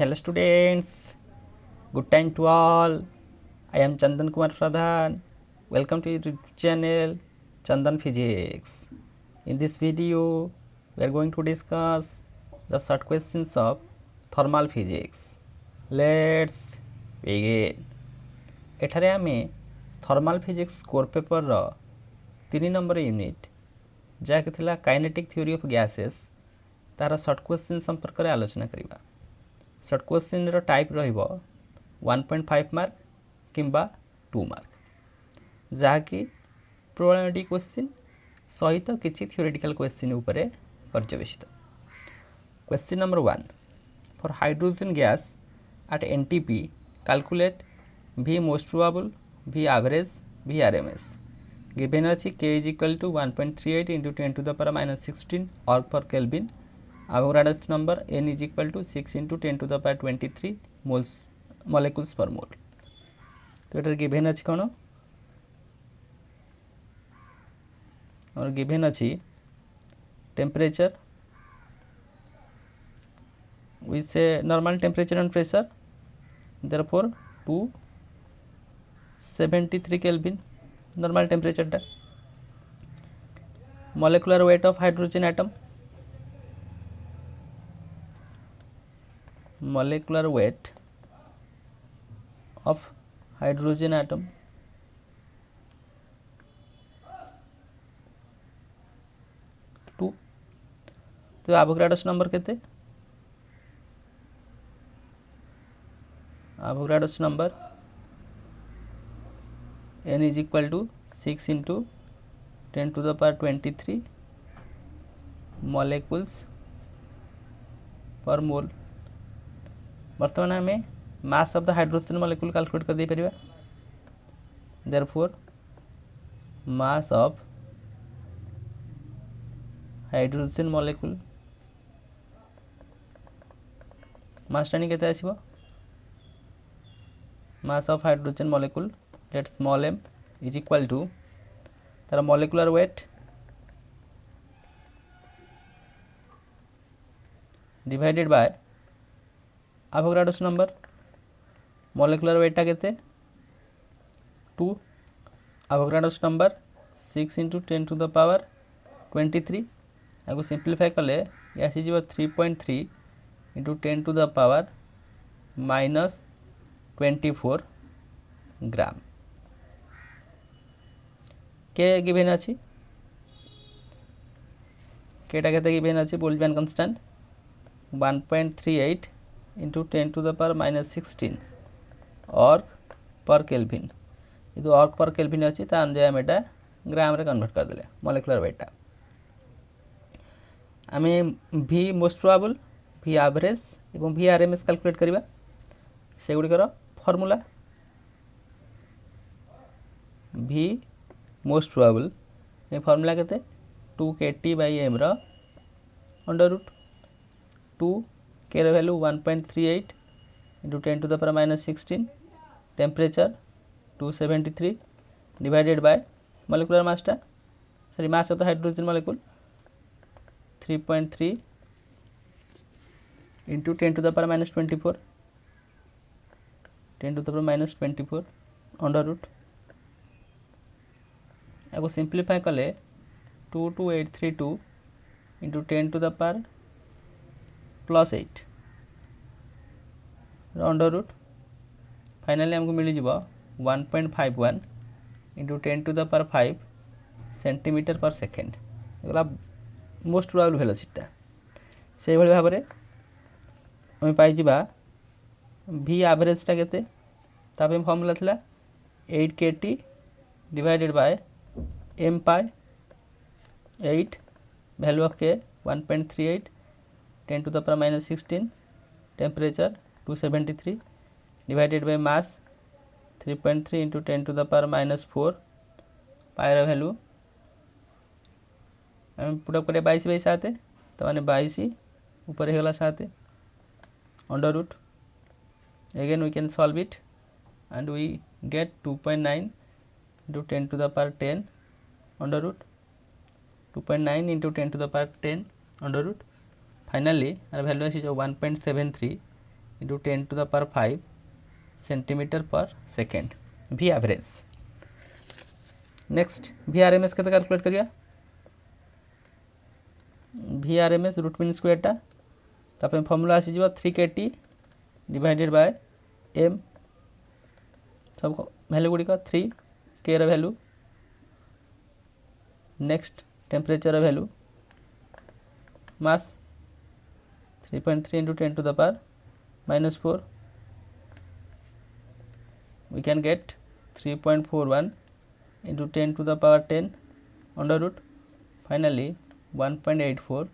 Hello students, good time to all. I am Chandan Kumar Pradhan. Welcome to your channel Chandan Physics. In this video, we are going to discuss the short questions of thermal physics. Let's begin. एठारे आमे thermal physics core paper रो 3 number unit जहाँकि थिला kinetic theory of gases तार short question संपर्क में आलोचना करिबा। Short question रो type रहिबो 1.5 मार्क किंबा 2 मार्क जहाँकि प्रोबेबिलिटी क्वेश्चन सहित किछि थ्योरेटिकल क्वेश्चन उपरे पर्यवेसित। Question number 1 for hydrogen gas at NTP calculate V most probable, V average, V RMS. Given अछि K is equal to 1.38 into 10 to the power minus 16 arc per Kelvin. Avogadro's number N is equal to 6 into 10 to the power 23 molecules per mole. तो एटार given अछि कोन और given अछि temperature we say normal temperature and pressure, therefore 273 Kelvin normal temperature टा। molecular weight of hydrogen atom, molecular weight of hydrogen atom two. तो Avogadro's number केते Avogadro's number N is equal to 6 into 10 to the power 23 molecules per mole। वर्तमान हमें mass of the hydrogen molecule calculate कर दे परिबा। therefore mass of hydrogen molecule mass टानी केते आसीबो mass of hydrogen molecule let small m is equal to तार molecular weight divided by Avogadro's number। molecular weight टा केते 2, Avogadro's number 6 into 10 to the power 23 आगो simplify कले ये आसी जीव 3.3 into 10 to the power minus 24 ग्राम। के गिवन अछि केटा केते गिवन अछि Boltzmann constant 1.38 into 10 to the power minus 16 arc per Kelvin। ये तो arc per Kelvin अछि ता अनुसार हम एटा ग्राम रे कन्वर्ट कर देले molecular weight टा। हमें V most probable, V average एवं V RMS कैलकुलेट करिबा। से गुडी करो फार्मूला V most probable ये फार्मूला केते 2kT by m रो अंडर रूट 2 k रो value 1.38 into 10 to the power minus 16 temperature 273 divided by molecular mass टा sorry mass of the hydrogen molecule 3.3 into 10 to the power minus 24 10 to the power minus 24 under root आगो simplify कले 22832 into 10 to the power plus 8 under root finally हमको मिली जीवो 1.51 into 10 to the power 5 centimetre per second एगला most probable velocity से भली भाबरे हम पाई जीबा v average टा केते तापे फार्मूला थिला 8kT divided by m pi 8 value of k 1.38 10 to the power minus 16 temperature 273 divided by mass 3.3 into 10 to the power minus 4 पाई रा value हम put up करे 22 बाय 7 तो माने 22 ऊपर हे गला 7 under root again we can solve it and we get 2.9 into 10 to the power 10 under root 2.9 into 10 to the power 10 under root finally our value is 1.73 into 10 to the power 5 centimetre per second V average. Next V R M S के calculate करिया V R M S root mean स्क्वायरटा तापर formula आसी जीवा 3kT divided by M सब value गुड़ी का 3k र value. Next temperature value mass 3.3 into 10 to the power -4 we can get 3.41 into 10 to the power 10 under root finally 1.84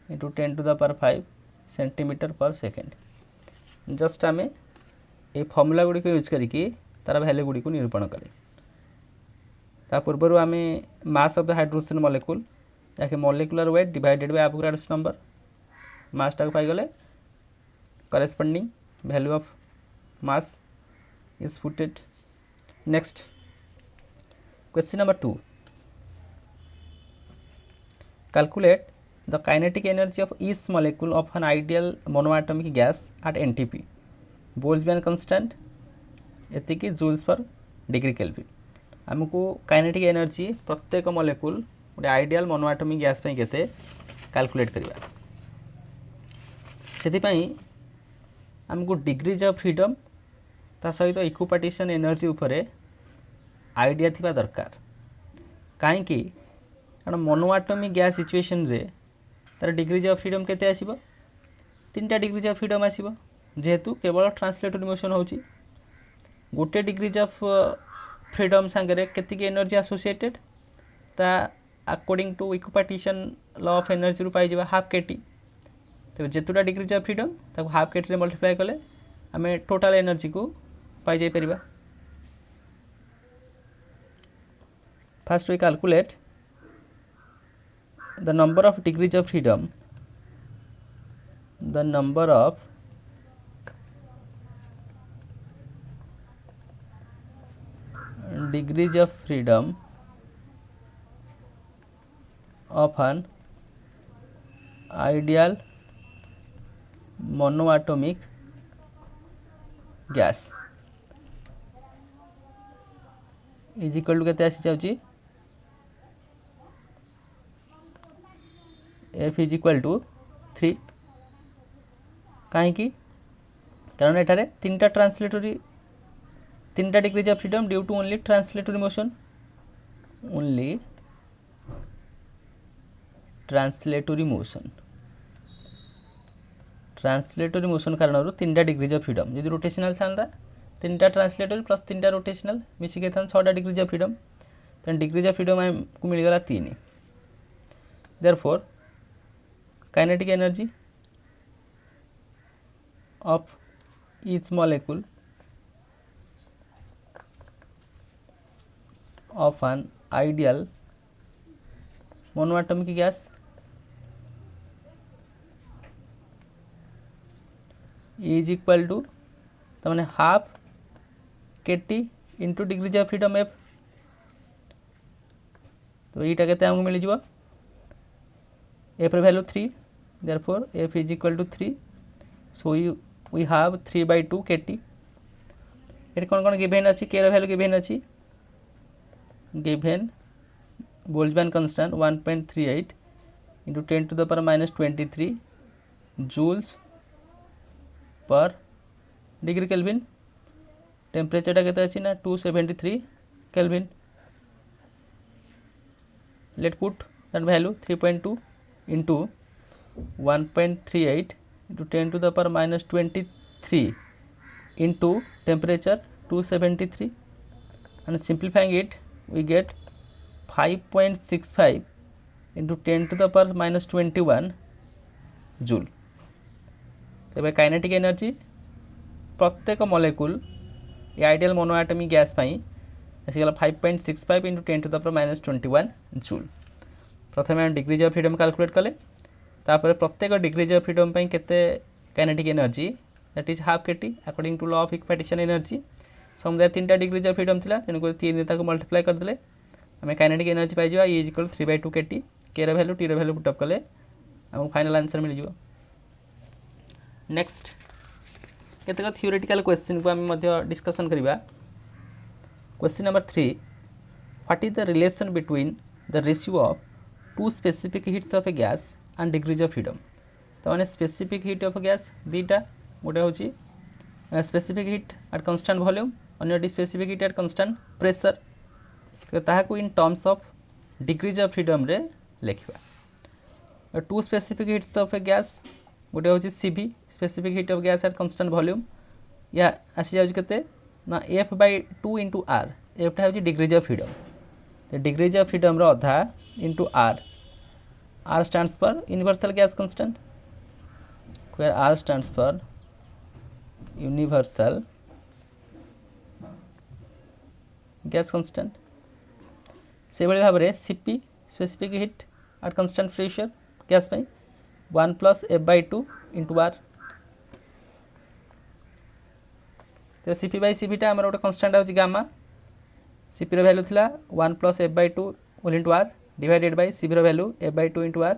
into 10 to the power 5 centimetre per second. Just आम ये formula Gudi use करी तार value Gudi निरूपण कले। ता पूर्व आम mass of the hydrogen molecule जैसे molecular weight divided by Avogadro's number मासटा को पाईगले corresponding value of mass is put. Next question number 2, calculate the kinetic energy of each molecule of an ideal monoatomic gas at NTP, Boltzmann constant एतिकी joules per degree Kelvin। आमको kinetic energy प्रत्येक molecule गोटे ideal monoatomic gas पे केते calculate करबा सेति आमको degrees of freedom ता सहित इक्विपार्टीशन एनर्जी उपरे आइडिया थिबा दरकार। कहीं कारण मोनोआटोमिक गैस सिचुएशन रे तार डिग्रीज ऑफ फ्रीडम केते आसीबो 3टा डिग्रीज ऑफ फ्रीडम आसीबो जेहेतु केवल ट्रांसलेटरी मोशन होची गोटे डिग्रीज ऑफ फ्रीडम संगे केतिकी एनर्जी एसोसिएटेड ता according to equipartition law of energy रु पाई जबा हाफ केटी। तो जेतुटा डिग्रीज ऑफ फ्रीडम ताको हाफ केटी रे मल्टीप्लाई कले आमे टोटल एनर्जी को पाई जाई परिबा। First we calculate the number of degrees of freedom degrees of freedom of an ideal monoatomic gas is equal to केते आसी जाउची एफ इज इक्वल टू 3 कहीं कारण एठारे 3टा ट्रांसलेटरी 3टा degrees of freedom due to only translatory motion translatory motion कारण 3टा डिग्रीज ऑफ फ्रीडम यदि रोटेशनल था 3टा ट्रांसलेटरी प्लस 3टा रोटेशनल मिसिके था 6टा डिग्रीज ऑफ फ्रीडम तो डिग्रीज ऑफ फ्रीडम को मिलगला 3। Therefore kinetic energy of each molecule of an ideal monoatomic gas is equal to तमाने half KT into degrees of freedom F. तो यहाँ के हमको मिल जाव F value 3 therefore F is equal to 3 so we have 3/2 KT. ये कौन कौन given अच्छी के वैल्यू गिवेन अच्छी given Boltzmann constant 1.38 into 10 to the power -23 joules per degree Kelvin. Temperature केते अछि ना 273 Kelvin. Let put that value 3.2 into 1.38 into 10 to the power -23 into temperature 273 and simplifying it we get 5.65 into 10 to the power -21 joule. तेबे kinetic energy प्रत्येक molecule ये ideal monoatomic gas पाई आसीगला 5.65 into 10 to the power -21 joule. प्रथमे degrees of freedom calculate कले तापर प्रत्येक degrees of freedom पाई केते kinetic energy that is half KT according to law of equipartition energy. समुदाय 3टा डिग्रीज ऑफ फ्रीडम थिला तेणुक 3 ताको मल्टीप्लाई कर देले आम काइनेटिक एनर्जी पाई जावा इज इक्वल 3/2 केटी के र वैल्यू टी र वैल्यू पुटअप कले आम फाइनल आंसर मिल जावा। नेक्स्ट केतेक थियोरेटिकल क्वेश्चन को आम डिस्कसन करवा। Question number 3, what is the relation between the ratio of two specific heats of a gas and degrees of freedom. तो मैंने स्पेसिफिक हिट ऑफ गैस दीटा, गोटे हूँ specific heat at constant volume, अन्यटी specific heat at constant pressure. तो ताहाकू in terms of degrees of freedom रे लिखा। Two specific heats of a gas, गोटे हूँ CV specific heat of gas at constant volume, या आसी जाऊँ केते ना F/2 इंटू आर। एफटा हूँ डिग्रीज ऑफ फ्रीडम, तो डिग्रीज ऑफ फ्रीडम रो अधा into R. R stands for universal gas constant, where R stands for universal gas constant। से भाई भाव में Cp specific heat at constant pressure gas में 1 + F/2 इंटू आर। तो Cp/Cv आम गोटे कन्स्टांट हो गामा। Cp रो वैल्यू थिला 1 + F/2 whole into R divided by Cv रो वैल्यू F/2 इंटू आर।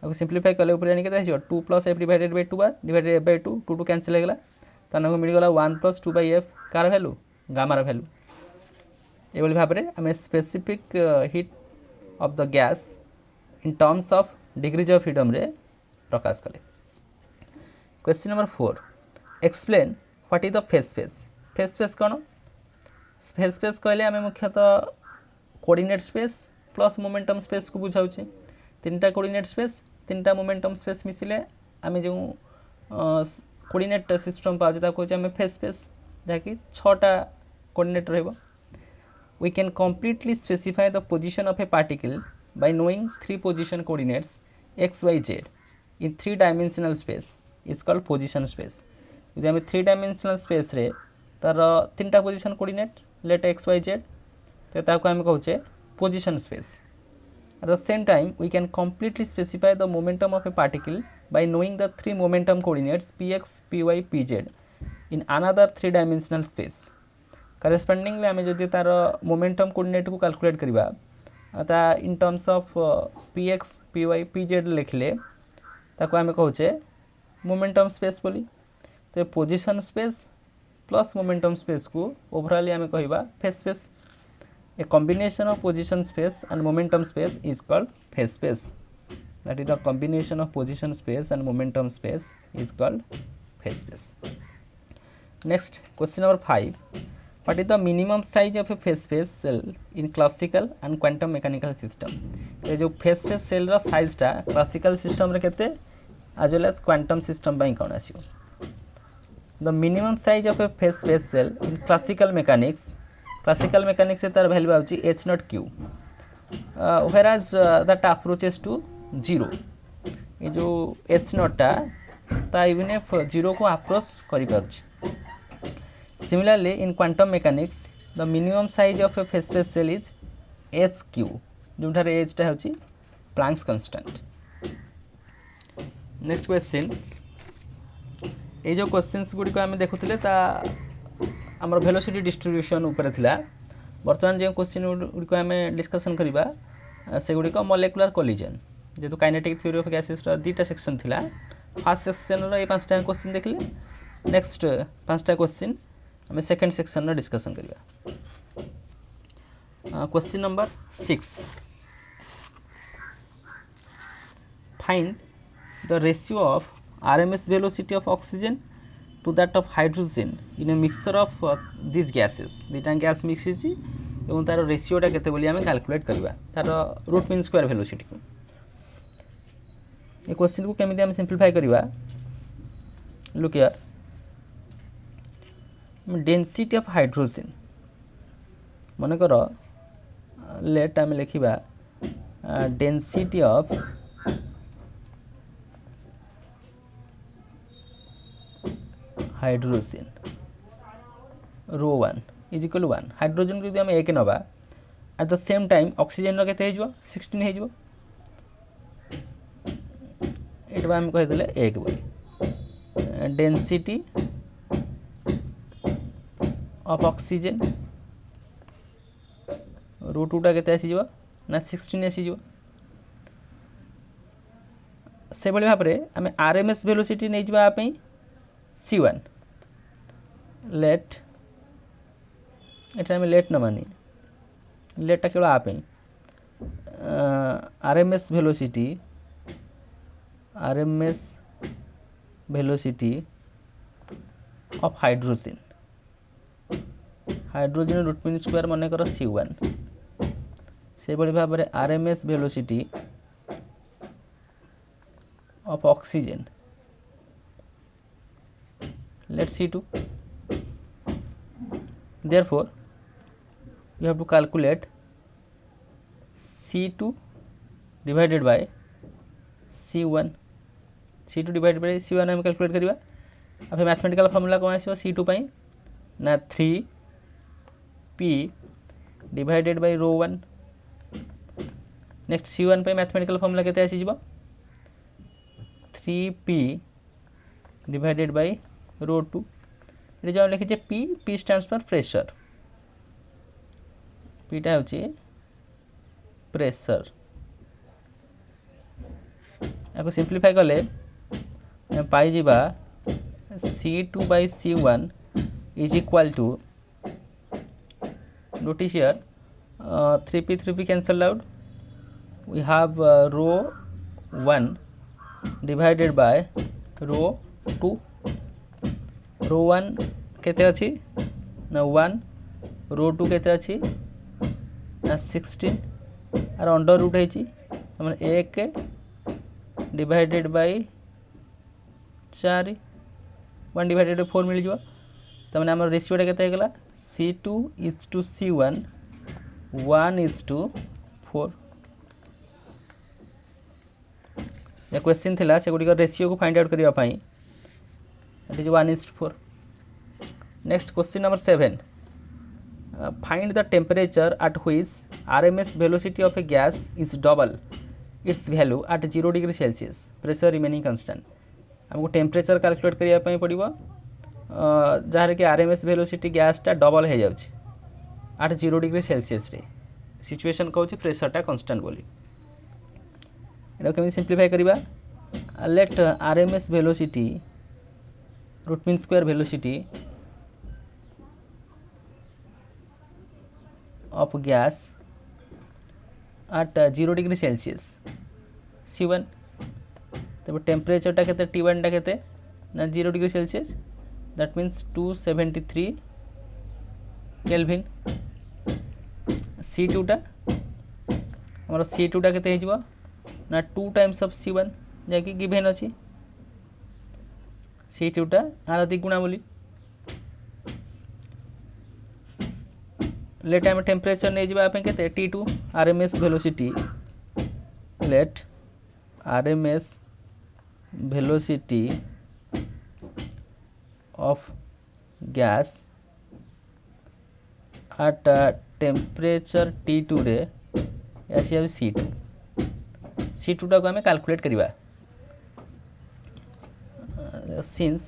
आपको सिंप्लीफाई कले ऊपर जाने के 2 + F divided bye 2 R divided F/2 2 2 cancel होगा। तो आमको मिलगला 1 + 2/F कार वैल्यू गामार वैल्यू। ये भाव में आम specific heat of the gas in terms of degrees of freedom रे प्रकाश कले। Question number 4, explain what is the phase space. Phase space कौन? फेज स्पेस कहले आम मुख्यतः coordinate space plus momentum space को बुझाऊँ। तीनटा कोऑर्डिनेट स्पेस तीनटा मोमेंटम स्पेस मिसिले आम जो कोऑर्डिनेट सिस्टम पाऊँ ताको आम फेज स्पेस, जहाँकि 6टा कोऑर्डिनेट रहिबो। We can completely specify the position of a particle by knowing 3 position coordinates x, y, z in 3-dimensional space is called position space। यदि आम 3-dimensional space रे तार 3टा position coordinate let x, y, z, तो ताको आम कहूचे position space। At the same time, we can completely specify the momentum of a particle by knowing the 3 momentum coordinates px, py, pz in another 3-dimensional space। करेस्पॉन्डिंगली आम जदि तार momentum coordinate को calculate करवा ता इन terms of px, py, pz लिखले ताको आम कहूचे momentum space बोली। तो position space plus momentum space को ओवरऑल आम कहवा phase space. A combination of position space and momentum space is called phase space। That is the combination of position space and momentum space is called phase space। Next, question number 5, what is the minimum size of a phase space cell in classical and quantum mechanical system। ये जो phase space cell रा size टा classical system रे केते as well as quantum system by कौन आसियो। The minimum size of a phase space cell in classical mechanics से तार value आउची h0q, whereas that approaches to 0। ये जो h0 ता इवन if 0 को अप्रोच करि पारछि। Similarly in quantum mechanics the minimum size of a phase space cell is hq, Jothar h टा होची Planck's constant। Next question, ये जो क्वेश्चंस गुडी को आम देखुथिले ता आमर वेलोसिटी डिस्ट्रीब्यूशन ऊपर थिला। बर्तमान जो क्वेश्चन गुडी को आम डिस्कसन करबा से गुडी को मॉलिक्यूलर कोलिजन, जेतु काइनेटिक थ्योरी ऑफ गैसेस रा दीटा सेक्शन थिला। फर्स्ट सेक्शन रो ये 5टा क्वेश्चन देखले, नेक्स्ट 5टा क्वेश्चन आम सेकंड सेक्शन रो डिस्कसन करबा। Question number 6, find the ratio of RMS velocity of oxygen to that of hydrogen in a mixture of these gases। दुईटा गैस मिक्स होती और तार रेशियोटा केते बोली आम कैलकुलेट करवा तार रूट मीन स्क्वायर वेलोसिटी को। ये क्वेश्चन को केमिति आम सिंप्लीफाई करवा। Look here, density of hydrogen मन कर लेट आम लिखा density of hydrogen ρ1 is equal 1। Hydrogen को आम 1 नवा at the same time oxygen रो केते हो 16 हो, एटा आम कहिदले 1 बोली। डेंसिटी ऑफ ऑक्सीजन √2 टा केते आसी जो ना 16 आसी जो। से भाव में आम RMS वेलोसिटी नहीं जा C1 लेट एटा आम लेट न मानी लेटा केवल आप RMS velocity of hydrogen root mean square मनकर C1 से भाई भाव में RMS velocity of oxygen let C2 therefore you have to calculate C2 divided by C1 divided by C1 हम कैलकुलेट करिबा अब मैथमेटिकल फार्मूला कौन आसीबो C2 पई ना 3p divided by row 1 next C1 पई मैथमेटिकल फार्मूला केते आसी जिवो 3p डिवाइडेड बाय रो 2 ये जो लिखिजे p stands for pressure p टा होची प्रेशर आपको सिंप्लीफाई कले पाई जिबा C2 by C1 is equal to notice here 3p cancelled out we have row 1 divided by row 2 रो 1 केते अछि ना 1 रो 2 केते अछि ना 16 और अंडर रूट है माने 1 डिवाइडेड बाय 4 1 डिवाइडेड बाय 4 मिल जो त माने हमर रेशियोटा केते गेला C2 is to C1 1 is to 4 ये क्वेश्चन थिला से गुडी का रेशियो को फाइंड आउट करिया पई that is 1:4 next question number 7 find the temperature at which RMS velocity of a gas is double its value at 0 degree Celsius pressure remaining constant हमको temperature calculate करिया पई पड़िबो जहाँ कि RMS वेलोसिटी गैसटा double हो जाउछि at 0 degree Celsius रे situation कहउछि प्रेशरटा कांस्टेंट बोली एटा केमि सिंप्लीफाई करिबा let RMS velocity root mean square velocity of gas at 0 degree Celsius C1 तब टेम्परेचर टा केते T1 टा केते ना 0 degree Celsius that means 273 kelvin C2 टा हमर C2 टा केते हिजबो ना 2 टाइम्स ऑफ C1 जाकी गिवन अछि C2 टा आर गुणा बोली लेट आम टेम्परेचर नहीं जावा पे केते T2 RMS velocity let RMS velocity of gas at temperature T2 रे ऐसे C2 टा को हमें कैलकुलेट करिवा since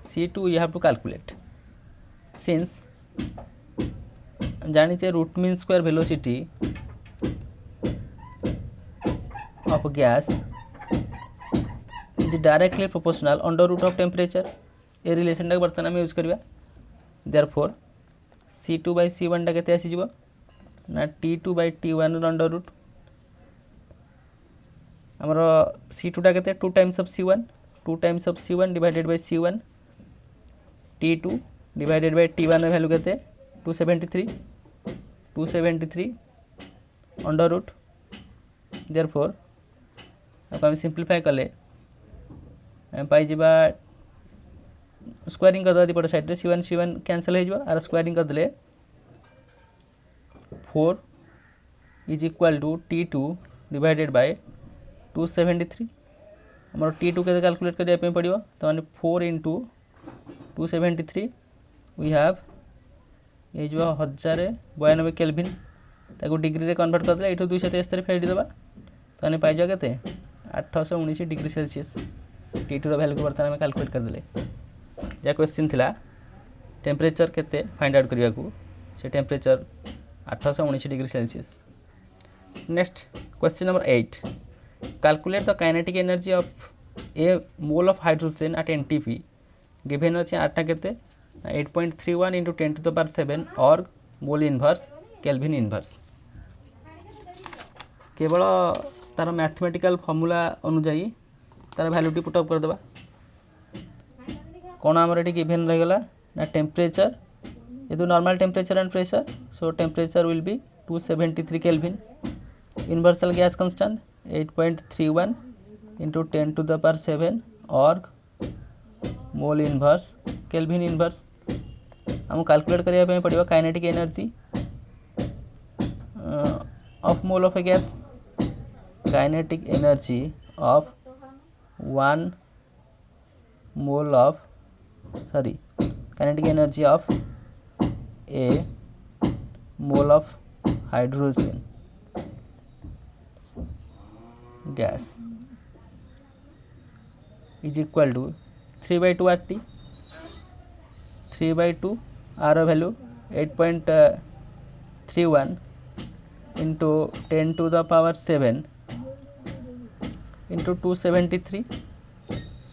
C2 you have to calculate since जानिचे root mean square velocity of gas is directly proportional under root of temperature a relation टा बर्तमान use करबा देयरफॉर C2 by C1 टा केते आसी जिवो ना T2 by T1 under root हमरो C2 टा केते 2 times of C1 2 times of C1 divided by C1 T2 divided bye T1 रे वैल्यू केते 273 अंडर रूट देयरफॉर अब हम सिंप्लीफाई कले हम पाई जिबा स्क्वायरिंग कर ददी पड़ साइड रे C1 कैंसिल हो जिबा और स्क्वायरिंग कर देले 4 is equal to T2 divided by 273 हमर T2 के कैलकुलेट करिया पे पड़िबो तो माने 4 into 273 वी हैव ये जो 1092 केल्विन ताको डिग्री रे कन्वर्ट कर दले एठो 273 फेड देबा तो माने पाइ जा केते 819 डिग्री सेल्सियस T2 रो वैल्यू को बर्तन में कैलकुलेट कर दले जा क्वेश्चन थिला टेम्परेचर केते फाइंड आउट करिया को से temperature 819 degree Celsius next question number 8 calculate the kinetic energy of a mole of hydrogen at NTP given अछि आटा केते 8.31 into 10 to the power 7 और मोल इनवर्स केल्विन इनवर्स केवल तार मैथमेटिकल फॉर्मूला अनुजाई तार वैल्यूटी पुटअप करदेबा कौन आमर ये गिवन रहीगला ना टेम्परेचर ये तो normal temperature and pressure so temperature will be 273 Kelvin universal gas constant 8.31 into 10 to the power 7 और मोल इनवर्स केल्विन इनवर्स हमको कैलकुलेट करने पड़ेगा kinetic energy of mole of a gas kinetic energy of 1 mole of kinetic energy of a mole of hydrogen gas is equal to 3/2 RT 3/2 R value 8.31 into 10 to the power 7 into 273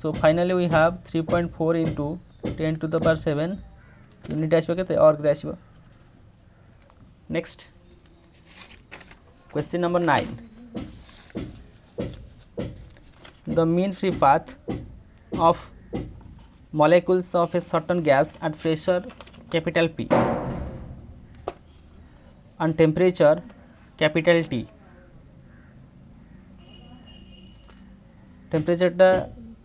so finally we have 3.4 into 10 to the power 7 unit आसो के अर्ग आसो next question number 9 the mean free path of molecules of a certain gas at pressure capital P and temperature capital T temperature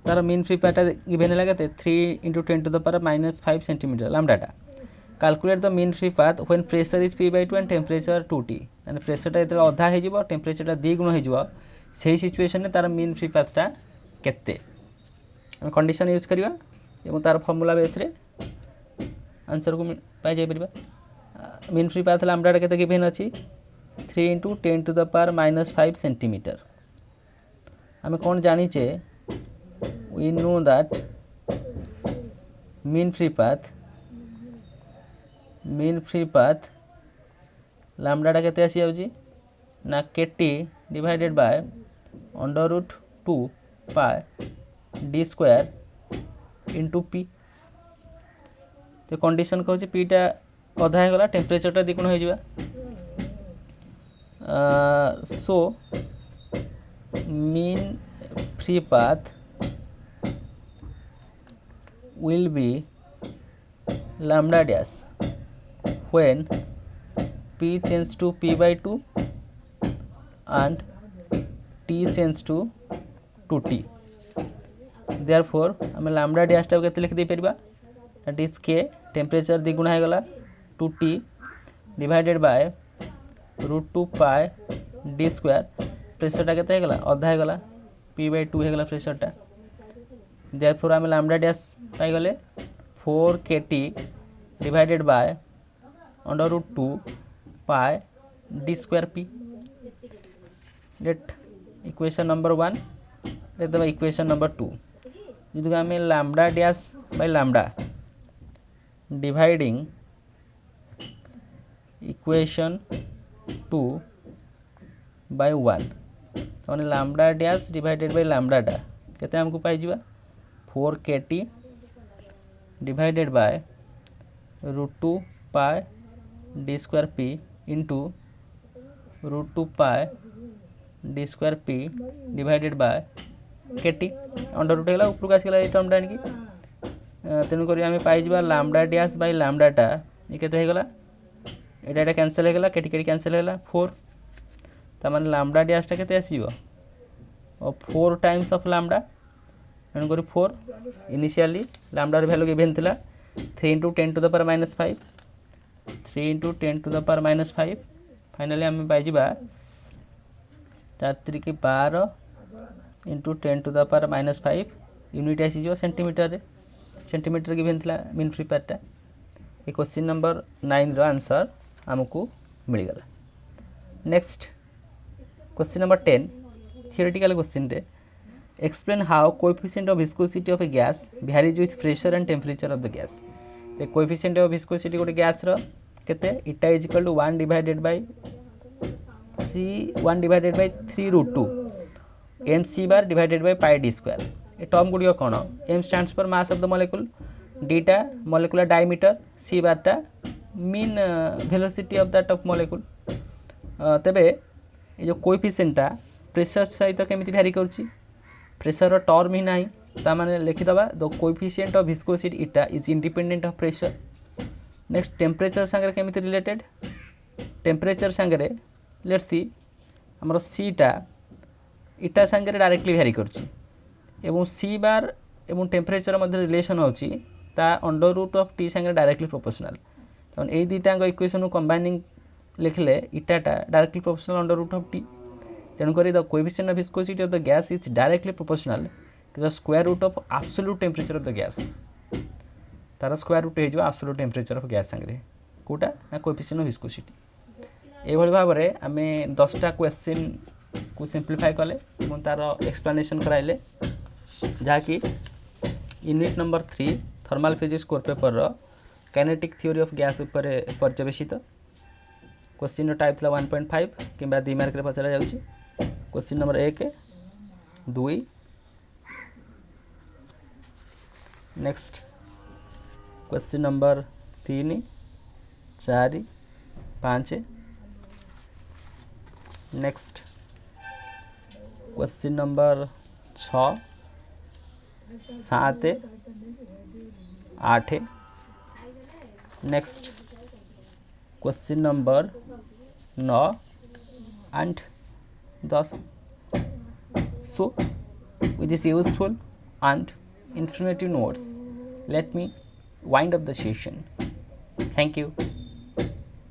तार mean free path given है 3 into 10 to the power -5 centimetre लैम्डाटा calculate the mean free path when pressure is P/2 and temperature 2T मैंने प्रेशरटा जो अधा हो टेम्परेचरटा द्विगुण हो situation तार mean free पाथटा केते कंडीशन यूज करवा तार फॉर्मूला बेस रे आंसर को पाई जाय परिबा मीन फ्री पाथ लैम्डाटा केते गिवन अछि 3 into 10 to the power -5 centimetre आम कौन जानीचे we know that mean free path लैम्डाटा केते आसी जाउची ना KT divided by √2 pi d square into P तो कंडीशन कहूँ Pटा अधा होगा टेम्परेचरटा द्विगुण हो जावा सो mean free path will be lambda dash when P changes to P/2 and T changes to 2T therefore आम lambda dash टा केते लिख दे परिबा that is K टेम्परेचर द्विगुण हो गला 2T divided bye √2 pi d square प्रेशरटा केते होगा अधा होगा P/2 होगा प्रेशरटा देयरफॉर आम लैम्डा डैश पाई गले 4 KT divided by √2 pi d square P let equation number 1 let the equation number 2 जो आम lambda dash by lambda dividing equation 2 by 1 तो लैम्डा डैश डिवाइडेड बाय लैम्डाटा केते हमको पाई जिबा 4 KT divided by √2 pi d square P into √2 pi d square P divided by KT under root है ऊपर आसगला ये टर्मटा आनिकी तेणुक आम पाई जिबा लैम्डा डैश बाय लैम्डाटा ये केते होगला एटा कैंसिल होगला KT कैंसिल होगला 4 तार लैम्डा डैशटा केते आसीबो और 4 टाइम्स ऑफ लैम्डा तेणुक 4 इनिशियली लैम्डार वैल्यू गिवन थिला 3 into 10 to the power -5 3 into 10 to the power -5 finally आम पाई जिबा 4 3 की 12 into 10 to the power -5 unit आसी जो सेंटीमीटर गिवन थिला मीन फ्री पाथटा ये क्वेश्चन नंबर 9 रो आंसर हमको मिल गला next question number 10 theoretical question रे explain how coefficient of viscosity of a gas varies with pressure and temperature of the gas the coefficient of viscosity गोटे gas रो केते eta is equal to 1 divided by 3√2 mc bar divided by pi d square ए term गुडियो कोन m stands for mass of the molecule डीटा molecular diameter c बारटा mean velocity of that of molecule तेबे ये जो कोएफिशिएंटटा pressure सहित केमिति भ्यारी करूची प्रेशर टर्म ही नाही ता माने लिखिदबा the coefficient of viscosity eta is independent of pressure next temperature सांगे केमिति रिलेटेड टेम्परेचर सांगे लेट्स सी हमर सीटा इटा सांगे डायरेक्टली भ्यारी करूची एवं सी बार एवं टेम्परेचर मध्य रिलेशन होची ता अंडर रूट ऑफ टी सांगे डायरेक्टली प्रोपोर्शनल तब ए दुईटाक इक्वेशन कंबाइनिंग लिखले इटाटा directly proportional under root of T तेणुक the coefficient of viscosity of the gas is directly proportional to the square root of absolute temperature of the gas तार square root हो absolute temperature of gas सांगे कोटा ना coefficient of viscosity एभली भाव में आम 10टा क्वेश्चन को सिंप्लीफाई कले और तार एक्सप्लेनेशन कराइले जहाँकि unit number 3 thermal physics core paper kinetic theory of gas उपर पर्यवेसित क्वेश्चन टाइप था 1.5 कि 2 मार्क पचरा जाउची question number 1 2 next question number 3 4 5 next question number 6 7 8 next question number 9 and 10 so with this useful and informative notes let me wind up the session. Thank you.